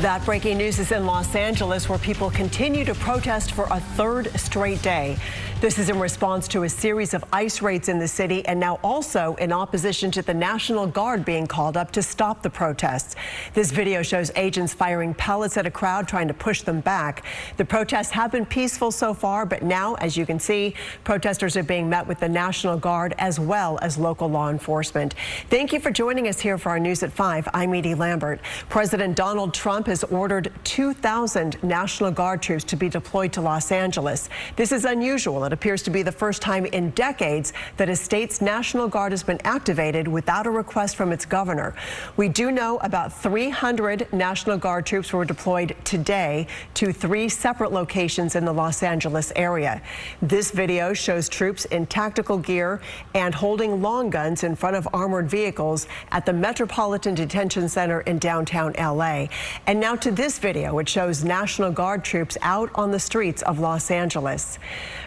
That breaking news is in Los Angeles, where people continue to protest for a third straight day. This is in response to a series of ICE raids in the city, and now also in opposition to the National Guard being called up to stop the protests. This video shows agents firing pellets at a crowd trying to push them back. The protests have been peaceful so far, but now, as you can see, protesters are being met with the National Guard as well as local law enforcement. Thank you for joining us here for our News at 5. I'm Edie Lambert. President Donald Trump has ordered 2,000 National Guard troops to be deployed to Los Angeles. This is unusual. It appears to be the first time in decades that a state's National Guard has been activated without a request from its governor. We do know about 300 National Guard troops were deployed today to 3 separate locations in the Los Angeles area. This video shows troops in tactical gear and holding long guns in front of armored vehicles at the Metropolitan Detention Center in downtown LA. And now to this video, which shows National Guard troops out on the streets of Los Angeles.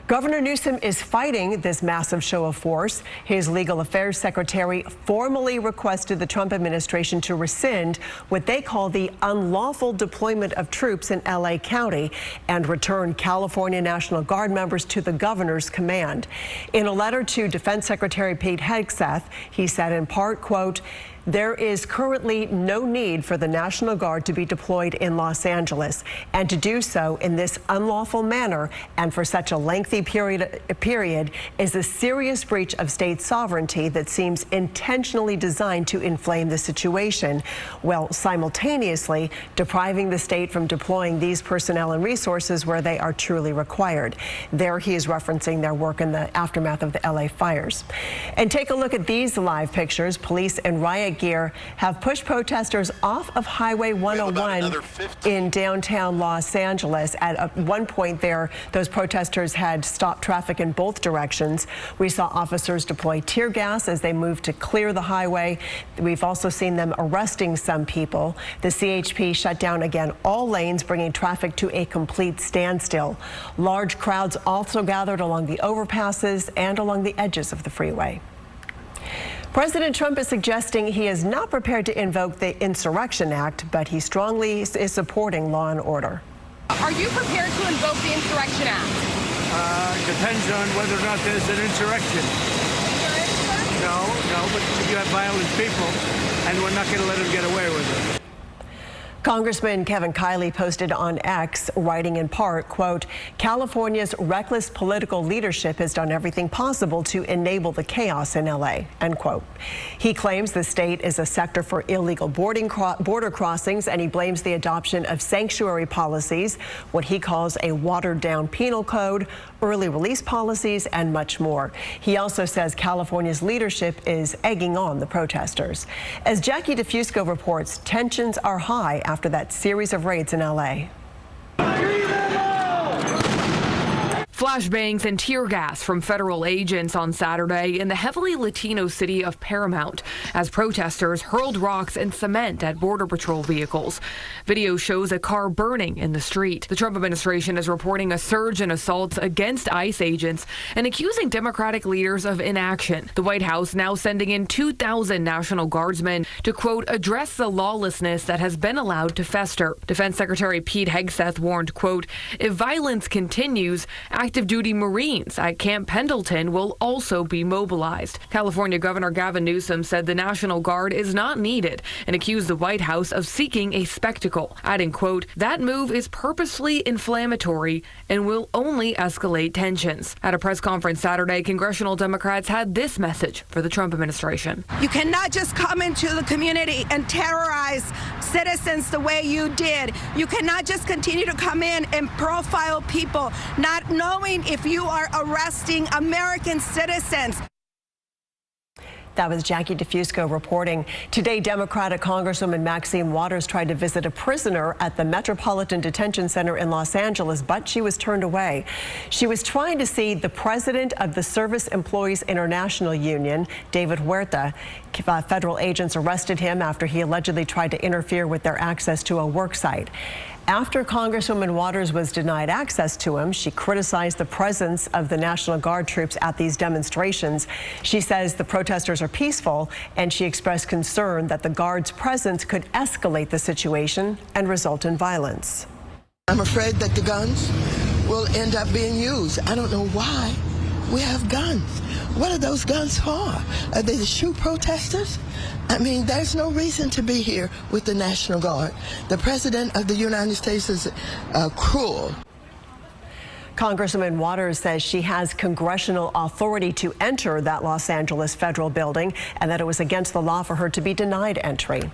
Governor Newsom is fighting this massive show of force. His legal affairs secretary formally requested the Trump administration to rescind what they call the unlawful deployment of troops in LA County and return California National Guard members to the governor's command. In a letter to Defense Secretary Pete Hegseth, he said in part, quote, "There is currently no need for the National Guard to be deployed in Los Angeles, and to do so in this unlawful manner and for such a lengthy period is a serious breach of state sovereignty that seems intentionally designed to inflame the situation, while simultaneously depriving the state from deploying these personnel and resources where they are truly required." There he is referencing their work in the aftermath of the LA fires. And take a look at these live pictures. Police and riot gear have pushed protesters off of Highway 101 in downtown Los Angeles. At one point there, those protesters had stopped traffic in both directions. We saw officers deploy tear gas as they moved to clear the highway. We've also seen them arresting some people. The CHP shut down again all lanes, bringing traffic to a complete standstill. Large crowds also gathered along the overpasses and along the edges of the freeway. President Trump is suggesting he is not prepared to invoke the Insurrection Act, but he strongly is supporting law and order. Are you prepared to invoke the Insurrection Act? Depends on whether or not there's an insurrection. No, but you have violent people, and we're not going to let them get away with it. Congressman Kevin Kiley posted on X, writing in part, quote, "California's reckless political leadership has done everything possible to enable the chaos in LA," end quote. He claims the state is a sector for illegal border crossings, and he blames the adoption of sanctuary policies, what he calls a watered-down penal code, early release policies, and much more. He also says California's leadership is egging on the protesters. As Jackie DeFusco reports, tensions are high after that series of raids in LA. Flashbangs and tear gas from federal agents on Saturday in the heavily Latino city of Paramount as protesters hurled rocks and cement at Border Patrol vehicles. Video shows a car burning in the street. The Trump administration is reporting a surge in assaults against ICE agents and accusing Democratic leaders of inaction. The White House now sending in 2,000 National Guardsmen to, quote, "address the lawlessness that has been allowed to fester." Defense Secretary Pete Hegseth warned, quote, "if violence continues, active duty Marines at Camp Pendleton will also be mobilized." California Governor Gavin Newsom said the National Guard is not needed and accused the White House of seeking a spectacle, adding, quote, "that move is purposely inflammatory and will only escalate tensions." At a press conference Saturday, congressional Democrats had this message for the Trump administration. You cannot just come into the community and terrorize citizens the way you did. You cannot just continue to come in and profile people, not knowing if you are arresting American citizens. That was Jackie DeFusco reporting. Today, Democratic Congresswoman Maxine Waters tried to visit a prisoner at the Metropolitan Detention Center in Los Angeles, but she was turned away. She was trying to see the president of the Service Employees International Union, David Huerta. Federal agents arrested him after he allegedly tried to interfere with their access to a work site. After Congresswoman Waters was denied access to him, she criticized the presence of the National Guard troops at these demonstrations. She says the protesters are peaceful, and she expressed concern that the Guard's presence could escalate the situation and result in violence. I'm afraid that the guns will end up being used. I don't know why we have guns. What are those guns for? Are they to shoot protesters? I mean, there's no reason to be here with the National Guard. The President of the United States is cruel. Congresswoman Waters says she has congressional authority to enter that Los Angeles federal building and that it was against the law for her to be denied entry.